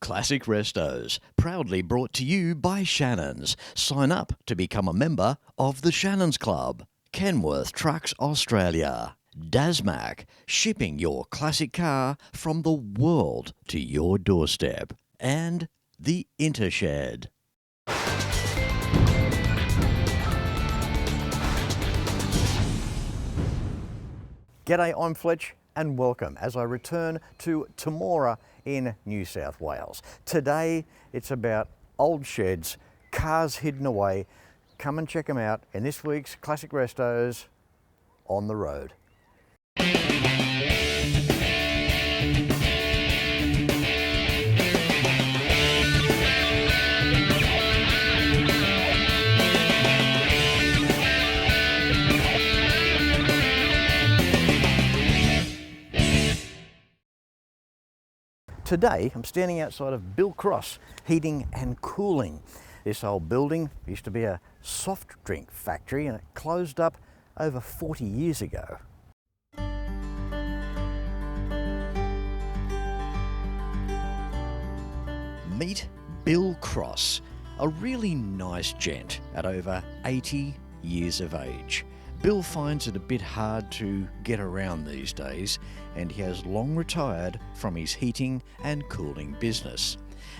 Classic Restos, proudly brought to you by Shannons. Sign up to become a member of the Shannons Club. Kenworth Trucks Australia. Dasmac, shipping your classic car from the world to your doorstep. And the Intershed. G'day, I'm Fletch and welcome as I return to Temora in New South Wales. Today it's about old sheds, cars hidden away. Come and check them out in this week's Classic Restos on the road. Today I'm standing outside of Bill Cross Heating and Cooling. This old building used to be a soft drink factory and it closed up over 40 years ago. Meet Bill Cross, a really nice gent at over 80 years of age. Bill finds it a bit hard to get around these days, and he has long retired from his heating and cooling business.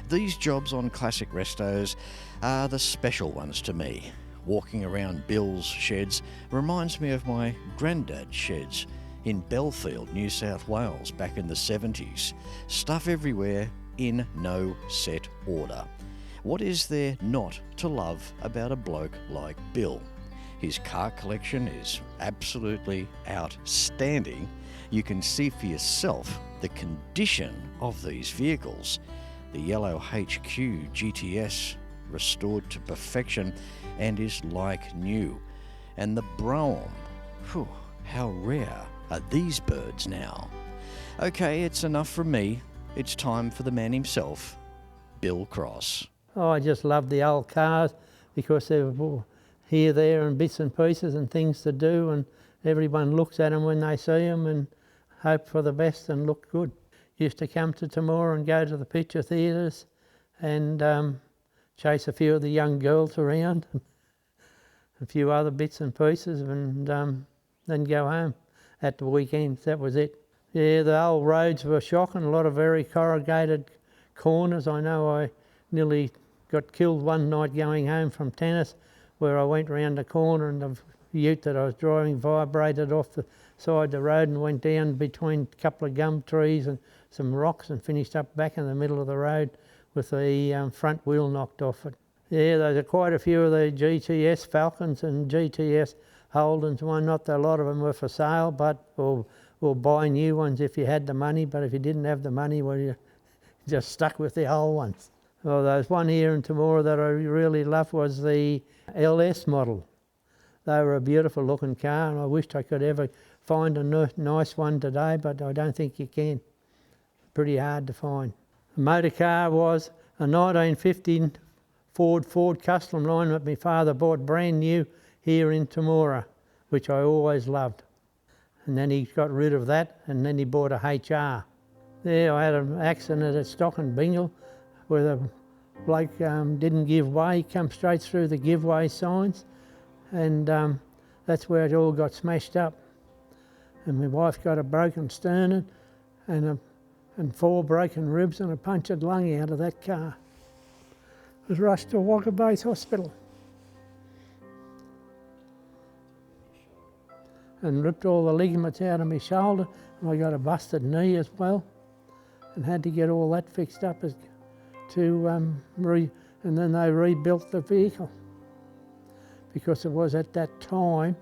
These jobs on Classic Restos are the special ones to me. Walking around Bill's sheds reminds me of my granddad's sheds in Belfield, New South Wales back in the 70s. Stuff everywhere in no set order. What is there not to love about a bloke like Bill? His car collection is absolutely outstanding. You can see for yourself the condition of these vehicles. The yellow HQ GTS restored to perfection and is like new. And the Brougham, whew, how rare are these birds now? Okay, it's enough from me. It's time for the man himself, Bill Cross. Oh, I just love the old cars because they were here, there and bits and pieces and things to do, and everyone looks at them when they see them and hope for the best and look good. Used to come to Temora and go to the picture theatres and chase a few of the young girls around, a few other bits and pieces, and then go home at the weekends. That was it. Yeah, the old roads were shocking, a lot of very corrugated corners. I know I nearly got killed one night going home from tennis, where I went round the corner and the ute that I was driving vibrated off the side of the road and went down between a couple of gum trees and some rocks and finished up back in the middle of the road with the front wheel knocked off it. Yeah, there's quite a few of the GTS Falcons and GTS Holdens. Well, not that a lot of them were for sale, but or buy new ones if you had the money, but if you didn't have the money, well, you just stuck with the old ones. Well, there's one here in Temora that I really loved was the LS model. They were a beautiful looking car and I wished I could ever find a nice one today, but I don't think you can. Pretty hard to find. The motor car was a 1915 Ford Custom line that my father bought brand new here in Temora, which I always loved. And then he got rid of that and then he bought a HR. There I had an accident at Stock and Bingle where the bloke didn't give way. He come straight through the give way signs, and that's where it all got smashed up. And my wife got a broken sternum and 4 broken ribs and a punctured lung out of that car. Was rushed to Walker Base Hospital and ripped all the ligaments out of my shoulder, and I got a busted knee as well and had to get all that fixed up and then they rebuilt the vehicle because it was at that time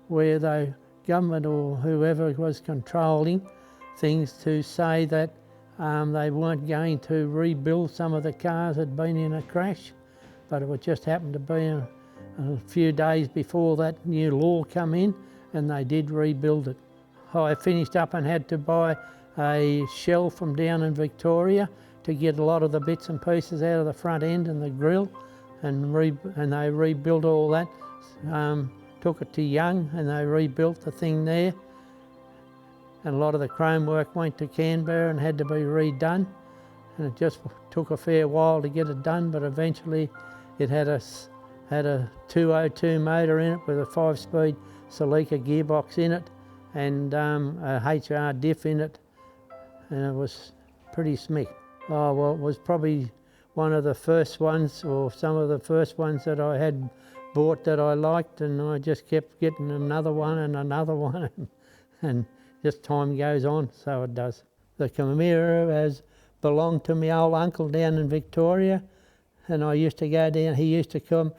where the government or whoever was controlling things to say that they weren't going to rebuild some of the cars that had been in a crash, but it would just happened to be a few days before that new law come in and they did rebuild it. I finished up and had to buy a shell from down in Victoria to get a lot of the bits and pieces out of the front end and the grille, and they rebuilt all that. Took it to Young and they rebuilt the thing there. And a lot of the chrome work went to Canberra and had to be redone. and it just took a fair while to get it done, but eventually it had a 202 motor in it with a 5-speed Celica gearbox in it, and a HR diff in it, and it was pretty smick. Oh, well, it was probably one of the first ones, or some of the first ones that I had bought that I liked, and I just kept getting another one and another one, and just time goes on, so it does. The Camaro has belonged to my old uncle down in Victoria, and I used to go down, he used to come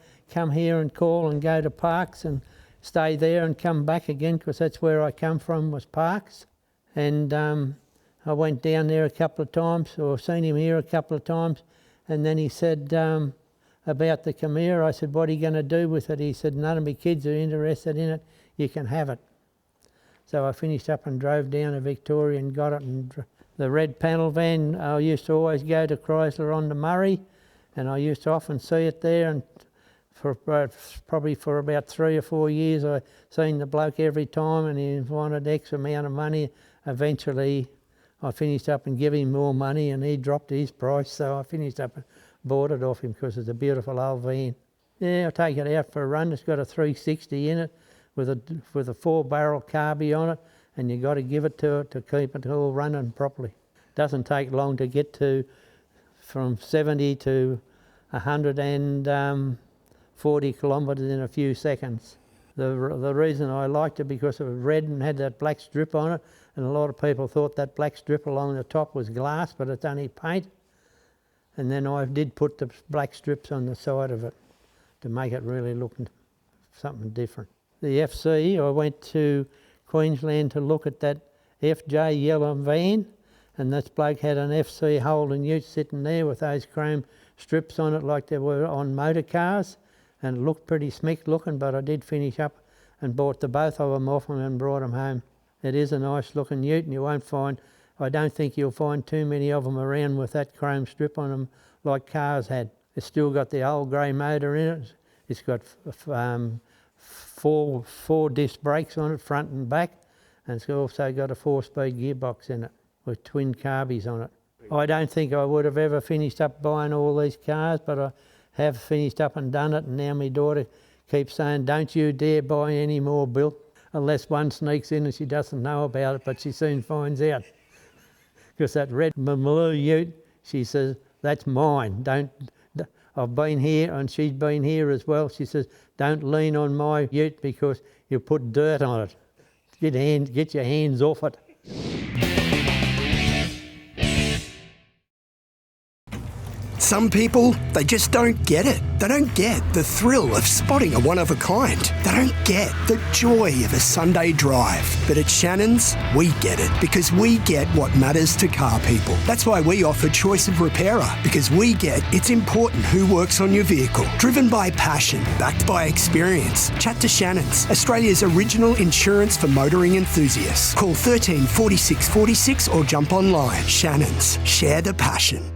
here and call and go to Parks and stay there and come back again, because that's where I come from, was Parks. And I went down there a couple of times, or seen him here a couple of times, and then he said about the Camaro, I said, what are you going to do with it? He said, none of my kids are interested in it, you can have it. So I finished up and drove down to Victoria and got it. And the red panel van, I used to always go to Chrysler on the Murray, and I used to often see it there, and probably for about 3 or 4 years I seen the bloke every time, and he wanted X amount of money. Eventually I finished up and gave him more money, and he dropped his price, so I finished up and bought it off him because it's a beautiful old van. Yeah, I'll take it out for a run. It's got a 360 in it with a 4-barrel carby on it, and you got to give it to it to keep it all running properly. Doesn't take long to get to from 70 to 140 kilometres in a few seconds. The reason I liked it because it was red and had that black strip on it, and a lot of people thought that black strip along the top was glass, but it's only paint. And then I did put the black strips on the side of it to make it really look something different. The FC, I went to Queensland to look at that FJ yellow van, and this bloke had an FC Holden ute sitting there with those chrome strips on it like they were on motor cars, and it looked pretty smick looking, but I did finish up and bought the both of them off him and brought them home. It is a nice looking ute, and you won't find, I don't think you'll find too many of them around with that chrome strip on them like cars had. It's still got the old grey motor in it. It's got four disc brakes on it, front and back, and it's also got a 4-speed gearbox in it with twin carbies on it. I don't think I would have ever finished up buying all these cars, but I have finished up and done it, and now my daughter keeps saying, don't you dare buy any more, Bill, unless one sneaks in and she doesn't know about it, but she soon finds out. Because that red Maloo ute, she says, that's mine. I've been here and she's been here as well. She says, don't lean on my ute because you'll put dirt on it. Get your hands off it. Some people, they just don't get it. They don't get the thrill of spotting a one-of-a-kind. They don't get the joy of a Sunday drive. But at Shannons, we get it because we get what matters to car people. That's why we offer choice of repairer, because we get it's important who works on your vehicle. Driven by passion, backed by experience. Chat to Shannons, Australia's original insurance for motoring enthusiasts. Call 13 46 46 or jump online. Shannons, share the passion.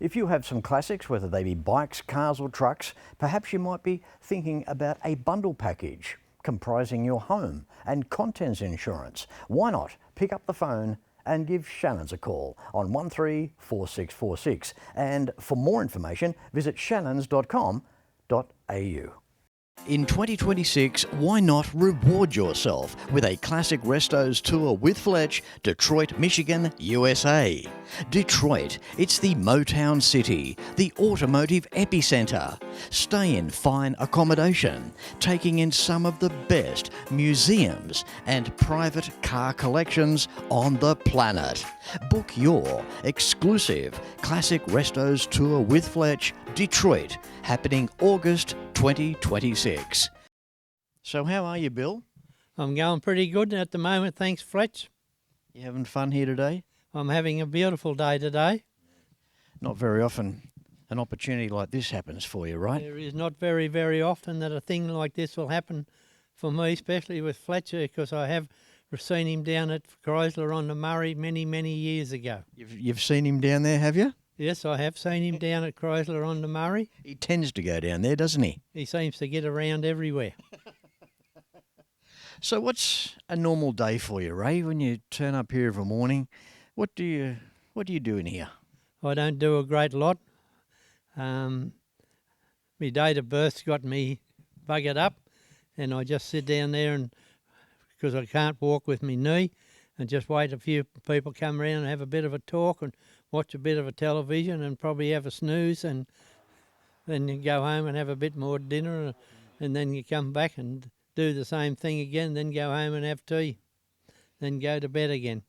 If you have some classics, whether they be bikes, cars or trucks, perhaps you might be thinking about a bundle package comprising your home and contents insurance. Why not pick up the phone and give Shannons a call on 134646. And for more information, visit shannons.com.au. In 2026, why not reward yourself with a classic Restos tour with Fletch, Detroit, Michigan, USA. Detroit, it's the Motown City, the automotive epicenter. Stay in fine accommodation, taking in some of the best museums and private car collections on the planet. Book your exclusive Classic Restos tour with Fletch, Detroit, happening August 2026. So how are you, Bill? I'm going pretty good at the moment, thanks, Fletch. You having fun here today? I'm having a beautiful day today. Not very often an opportunity like this happens for you, right? There is not very, very often that a thing like this will happen for me, especially with Fletcher, because I have seen him down at Chrysler on the Murray many, many years ago. You've seen him down there, have you? Yes, I have seen him down at Chrysler on the Murray. He tends to go down there, doesn't he? He seems to get around everywhere. So what's a normal day for you, Ray, when you turn up here of a morning? What do you do in here? I don't do a great lot. My date of birth's got me buggered up, and I just sit down there and because I can't walk with my knee, and just wait a few people come around and have a bit of a talk and watch a bit of a television and probably have a snooze, and then you go home and have a bit more dinner, and then you come back and do the same thing again, then go home and have tea, then go to bed again.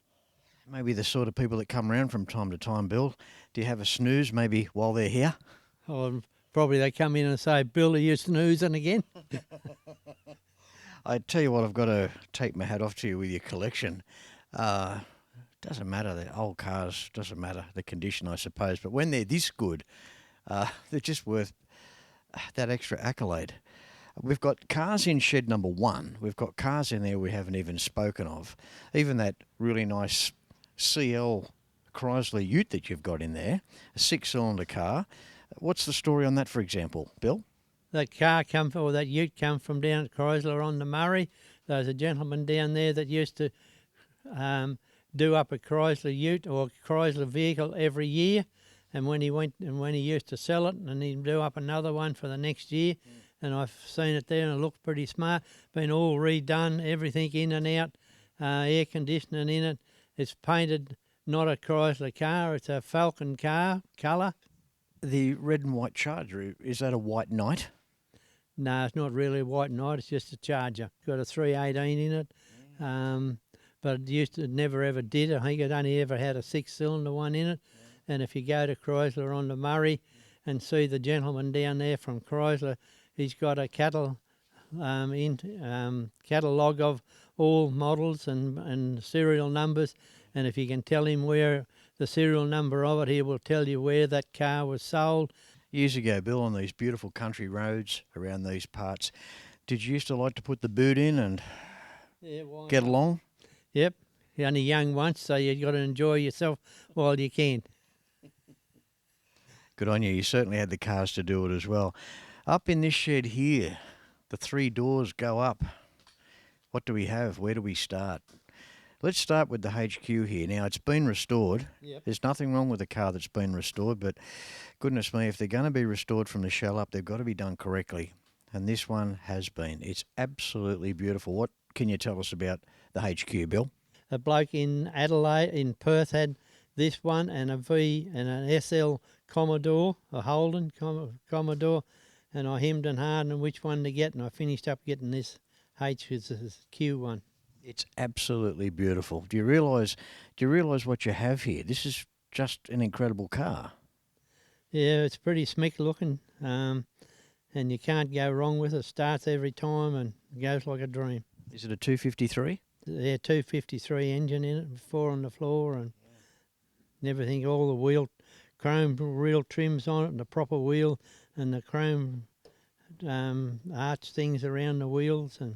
Maybe the sort of people that come around from time to time, Bill. Do you have a snooze maybe while they're here? Or probably they come in and say, "Bill, are you snoozing again?" I tell you what, I've got to take my hat off to you with your collection. Doesn't matter, the old cars, doesn't matter the condition, I suppose, but when they're this good, they're just worth that extra accolade. We've got cars in shed number 1. We've got cars in there we haven't even spoken of. Even that really nice CL Chrysler Ute that you've got in there, a 6-cylinder car. What's the story on that, for example, Bill? That ute come from down at Chrysler on the Murray. There's a gentleman down there that used to do up a Chrysler ute or Chrysler vehicle every year, and when he used to sell it, and he'd do up another one for the next year. And I've seen it there, and it looked pretty smart. Been all redone, everything in and out, air conditioning in it. It's painted not a Chrysler car; it's a Falcon car colour. The red and white Charger, is that a white Knight? No, it's not really a white Knight. It's just a Charger. It's got a 318 in it, but it never ever did. I think it only ever had a 6-cylinder one in it. And if you go to Chrysler on the Murray and see the gentleman down there from Chrysler, he's got a catalogue of all models and serial numbers. And if you can tell him where the serial number of it, he will tell you where that car was sold. Years ago, Bill, on these beautiful country roads around these parts, did you used to like to put the boot in and get along? Yep. You're only young once, so you've got to enjoy yourself while you can. Good on you. You certainly had the cars to do it as well. Up in this shed here, the 3 doors go up. What do we have? Where do we start? Let's start with the HQ here. Now, it's been restored. Yep. There's nothing wrong with a car that's been restored, but goodness me, if they're going to be restored from the shell up, they've got to be done correctly. And this one has been. It's absolutely beautiful. What can you tell us about the HQ, Bill? A bloke in Perth had this one and a V and an SL Commodore, a Holden Commodore, and I hemmed and hawed on which one to get, and I finished up getting this HQ one. It's absolutely beautiful. Do you realise what you have here? This is just an incredible car. Yeah, it's pretty smick looking, and you can't go wrong with it. Starts every time and goes like a dream. Is it a 253? Yeah, 253 engine in it, 4 on the floor and everything, all the chrome wheel trims on it and the proper wheel and the chrome arch things around the wheels and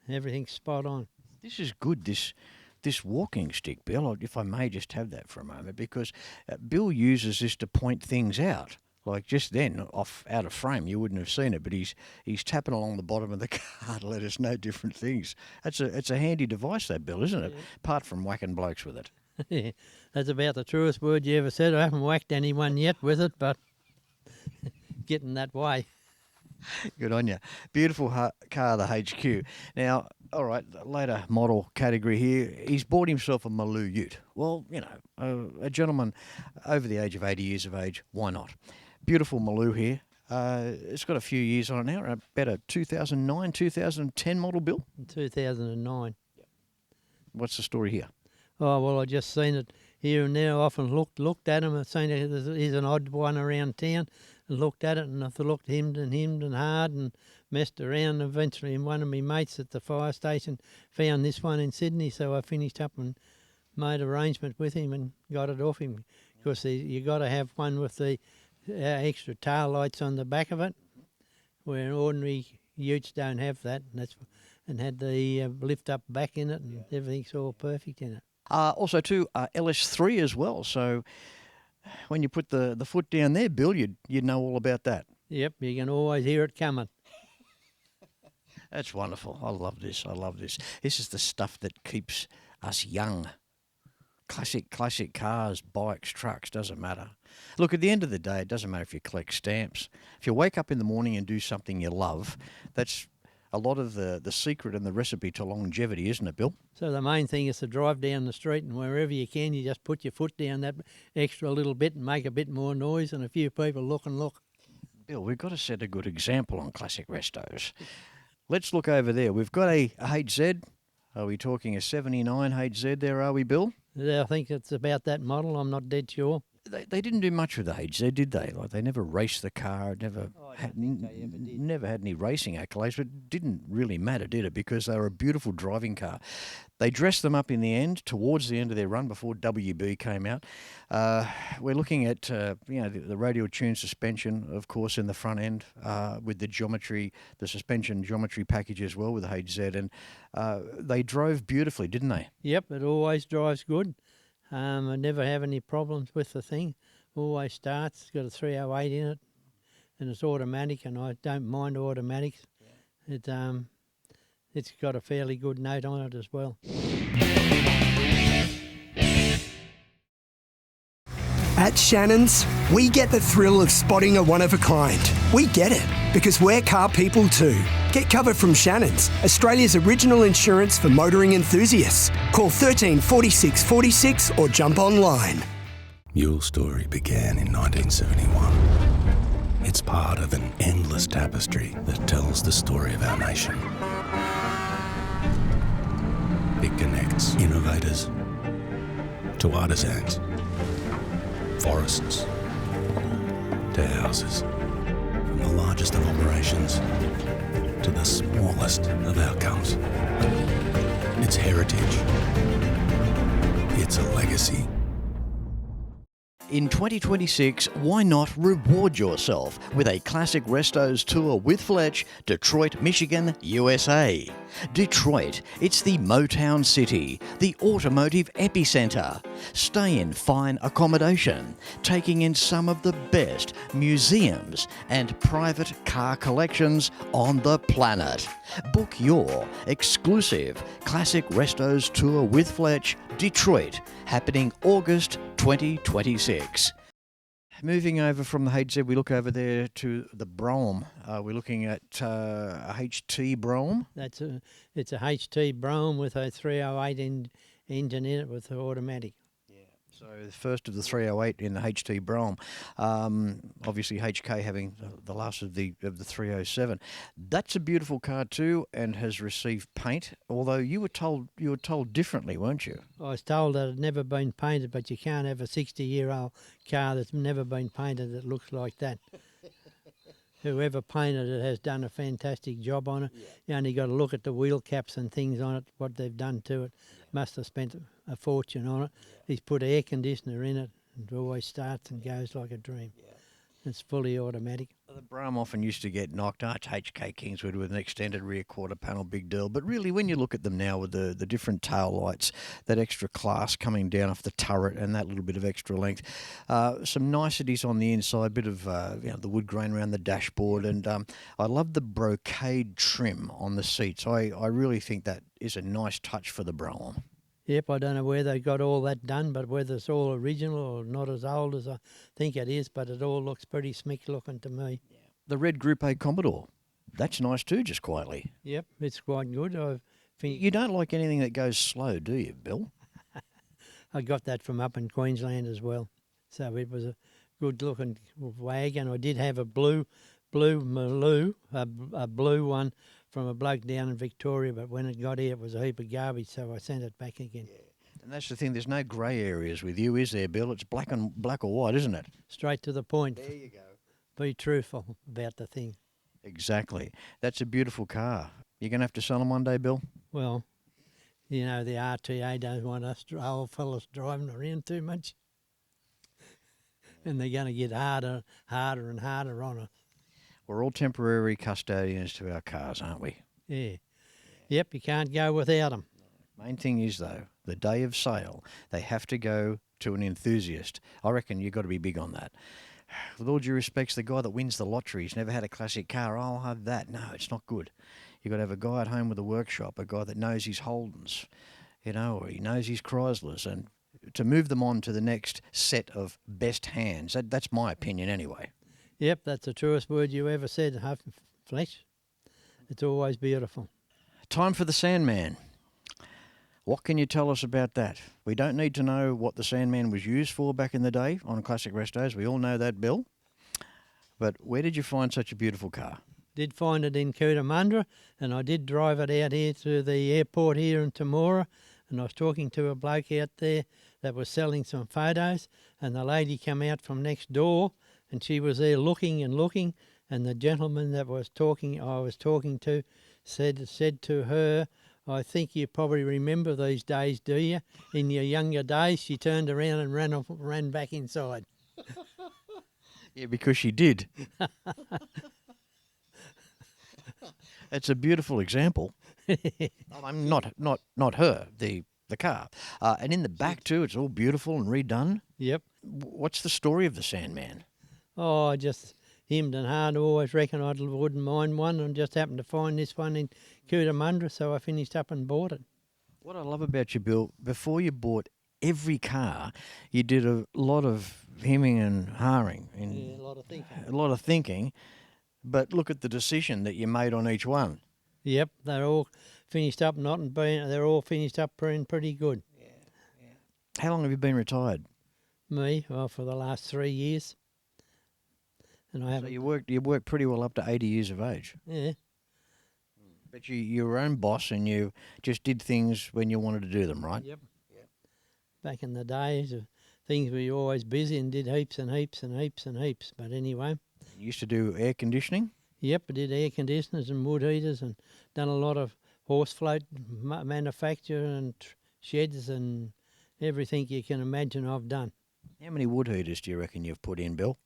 everything's spot on. This is good, this walking stick, Bill, if I may just have that for a moment, because Bill uses this to point things out. Like just then, out of frame, you wouldn't have seen it, but he's tapping along the bottom of the car to let us know different things. It's a handy device, that, Bill, isn't it? Yeah. Apart from whacking blokes with it. Yeah, that's about the truest word you ever said. I haven't whacked anyone yet with it, but getting that way. Good on you. Beautiful car, the HQ. Now, all right, later model category here. He's bought himself a Maloo ute. Well, you know, a gentleman over the age of 80 years of age, why not? Beautiful Maloo here. It's got a few years on it now, about a 2009, 2010 model, Bill? 2009. Yep. What's the story here? Oh, well, I just seen it here and there. I often looked at him and seen it. He's an odd one around town. And looked at it and I looked hemmed and hard and messed around. Eventually, one of my mates at the fire station found this one in Sydney, so I finished up and made arrangement with him and got it off him. Because you got to have one with the extra tail lights on the back of it, where ordinary utes don't have that, and had the lift up back in it, and everything's all perfect in it. Also, too, LS3 as well. So when you put the foot down there, Bill, you'd know all about that. Yep, you can always hear it coming. That's wonderful. I love this. This is the stuff that keeps us young. classic cars, bikes, trucks, doesn't matter. Look, at the end of the day, it doesn't matter if you collect stamps. If you wake up in the morning and do something you love, that's a lot of the secret and the recipe to longevity, isn't it, Bill? So the main thing is to drive down the street, and wherever you can, you just put your foot down that extra little bit and make a bit more noise, and a few people look and look. Bill, we've got to set a good example on classic restos. Let's look over there. We've got a HZ. Are we talking a 79 HZ there, are we, Bill? I think it's about that model. I'm not dead sure. They didn't do much with the HZ, did they? Like, they never raced the car, never never had any racing accolades, but it didn't really matter, did it? Because they were a beautiful driving car. They dressed them up in the end, towards the end of their run, before WB came out. We're looking at the radial tuned suspension, of course, in the front end, with the geometry, the suspension geometry package as well with the HZ, and they drove beautifully, didn't they? Yep, it always drives good. I never have any problems with the thing. Always starts. It's got a 308 in it, and it's automatic, and I don't mind automatics. Yeah. It's got a fairly good note on it as well. At Shannons, we get the thrill of spotting a one-of-a-kind. We get it, because we're car people too. Get cover from Shannons, Australia's original insurance for motoring enthusiasts. Call 13 46 46 or jump online. Your story began in 1971. It's part of an endless tapestry that tells the story of our nation. It connects innovators to artisans, forests to houses, from the largest of operations to the smallest of outcomes. It's heritage. It's a legacy. In 2026, why not reward yourself with a classic Restos tour with Fletch, Detroit, Michigan, USA. Detroit, it's the Motown City, the automotive epicenter. Stay in fine accommodation, taking in some of the best museums and private car collections on the planet. Book your exclusive Classic Restos tour with Fletch, Detroit, happening August 2026. Moving over from the HZ, we look over there to the Brougham. We're looking at a HT Brougham. It's a HT Brougham with a 308 engine in it with the automatic. So the first of the 308 in the HT Brougham. Obviously HK having the last of the 307. That's a beautiful car too, and has received paint. Although you were told differently, weren't you? I was told that it had never been painted, but you can't have a 60-year-old car that's never been painted that looks like that. Whoever painted it has done a fantastic job on it. Yeah. You only got to look at the wheel caps and things on it, what they've done to it. Yeah. Must have spent a fortune on it. Yeah. He's put air conditioner in it. It always starts and goes like a dream. Yeah. It's fully automatic. The Brougham often used to get knocked out. HK Kingswood with an extended rear quarter panel, big deal. But really, when you look at them now with the different tail lights, that extra class coming down off the turret and that little bit of extra length, some niceties on the inside, bit of the wood grain around the dashboard, and I love the brocade trim on the seats. I really think that is a nice touch for the Brougham. Yep, I don't know where they got all that done, but whether it's all original or not as old as I think it is, but it all looks pretty smick looking to me. Yeah. The red Group A Commodore, that's nice too, just quietly. Yep, it's quite good. You don't like anything that goes slow, do you, Bill? I got that from up in Queensland as well. So it was a good looking wagon. I did have a blue Maloo, a blue one from a bloke down in Victoria, but when it got here it was a heap of garbage, so I sent it back again. Yeah. And that's the thing, there's no grey areas with you, is there, Bill? It's black or white, isn't it? Straight to the point. There you go. Be truthful about the thing. Exactly. That's a beautiful car. You're going to have to sell them one day, Bill? Well, the RTA don't want us old fellas driving around too much. And they're going to get harder and harder on us. We're all temporary custodians to our cars, aren't we? Yeah. Yep, you can't go without them. Main thing is, though, the day of sale, they have to go to an enthusiast. I reckon you've got to be big on that. With all due respects, the guy that wins the lottery, he's never had a classic car. Oh, I'll have that. No, it's not good. You've got to have a guy at home with a workshop, a guy that knows his Holdens, or he knows his Chryslers, and to move them on to the next set of best hands. That's my opinion anyway. Yep, that's the truest word you ever said, Fletch. It's always beautiful. Time for the Sandman. What can you tell us about that? We don't need to know what the Sandman was used for back in the day on classic Restos. We all know that, Bill. But where did you find such a beautiful car? Did find it in Cootamundra, and I did drive it out here to the airport here in Temora, and I was talking to a bloke out there that was selling some photos, and the lady came out from next door, and she was there looking, and the gentleman that I was talking to said to her, I think you probably remember these days, do you? In your younger days, she turned around and ran back inside. Yeah, because she did. It's a beautiful example. I'm not her, the car. And in the back too, it's all beautiful and redone. Yep. What's the story of the Sandman? Oh, I just hemmed and hard. Always reckon I wouldn't mind one, and just happened to find this one in Cootamundra, so I finished up and bought it. What I love about you, Bill, before you bought every car, you did a lot of hemming and hawing. Yeah, a lot of thinking. A lot of thinking. But look at the decision that you made on each one. Yep, they're all finished up, they're all finished up and pretty good. Yeah. How long have you been retired? Me, well, for the last 3 years. And I haven't. So you worked pretty well up to 80 years of age. Yeah. But you were your own boss and you just did things when you wanted to do them, right? Yep. Back in the days, things were always busy and did heaps and heaps and heaps and heaps. But anyway. You used to do air conditioning? Yep, I did air conditioners and wood heaters and done a lot of horse float manufacture and sheds and everything you can imagine I've done. How many wood heaters do you reckon you've put in, Bill?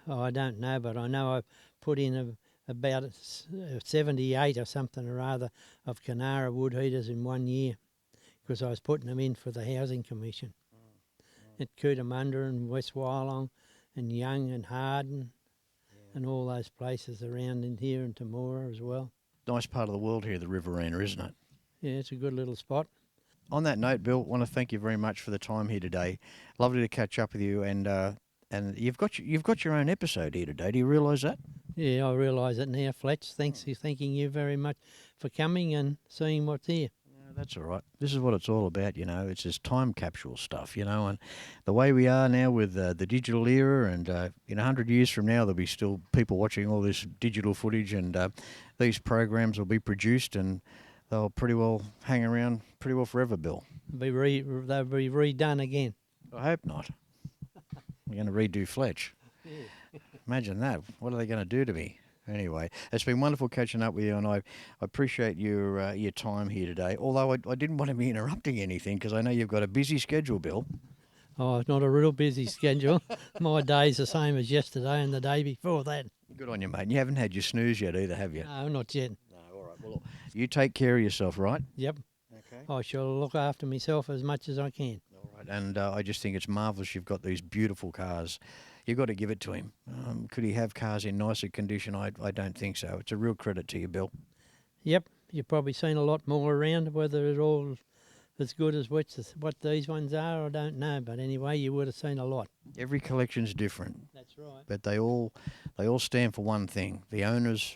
Oh, I don't know, but I know I've put in about 78 or something or other of Canara wood heaters in 1 year, because I was putting them in for the Housing Commission at Cootamundra and West Wyalong and Young and Harden and all those places around in here in Temora as well. Nice part of the world here, the Riverina, isn't it? Yeah, it's a good little spot. On that note, Bill, I want to thank you very much for the time here today. Lovely to catch up with you, and you've got your own episode here today. Do you realise that? Yeah, I realise it now, Fletch. Thanking you very much for coming and seeing what's here. That's all right. This is what it's all about, you know. It's just time capsule stuff, you know, and the way we are now with the digital era, and in 100 years from now, there'll be still people watching all this digital footage, and these programs will be produced, and they'll pretty well hang around pretty well forever, Bill. They'll be redone again. I hope not. We're going to redo Fletch. Yeah. Imagine that. What are they going to do to me? Anyway, it's been wonderful catching up with you, and I appreciate your time here today. Although I didn't want to be interrupting anything, because I know you've got a busy schedule, Bill. Oh, it's not a real busy schedule. My day's the same as yesterday and the day before that. Good on you, mate. And you haven't had your snooze yet either, have you? No, not yet. No, all right. Well, you take care of yourself, right? Yep. Okay. I shall look after myself as much as I can. All right. And I just think it's marvellous you've got these beautiful cars. You've got to give it to him. Could he have cars in nicer condition? I don't think so. It's a real credit to you, Bill. Yep. You've probably seen a lot more around. Whether it's all as good as what these ones are, I don't know. But anyway, you would have seen a lot. Every collection's different. That's right. But they all stand for one thing. The owners,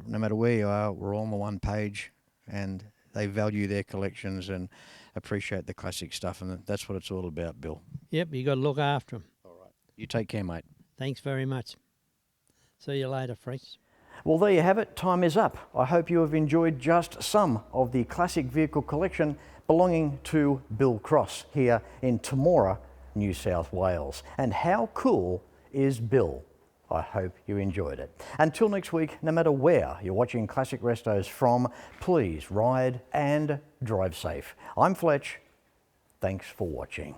no matter where you are, we're all on the one page, and they value their collections and appreciate the classic stuff, and that's what it's all about, Bill. Yep, you got to look after them. You take care, mate. Thanks very much. See you later, Fritz. Well, there you have it. Time is up. I hope you have enjoyed just some of the classic vehicle collection belonging to Bill Cross here in Temora, New South Wales. And how cool is Bill? I hope you enjoyed it. Until next week, no matter where you're watching Classic Restos from, please ride and drive safe. I'm Fletch. Thanks for watching.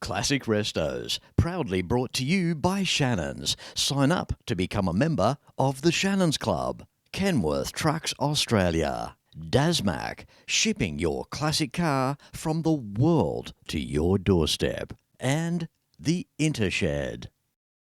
Classic Restos, proudly brought to you by Shannons. Sign up to become a member of the Shannons Club. Kenworth Trucks Australia. Dasmac, shipping your classic car from the world to your doorstep. And the Intershed.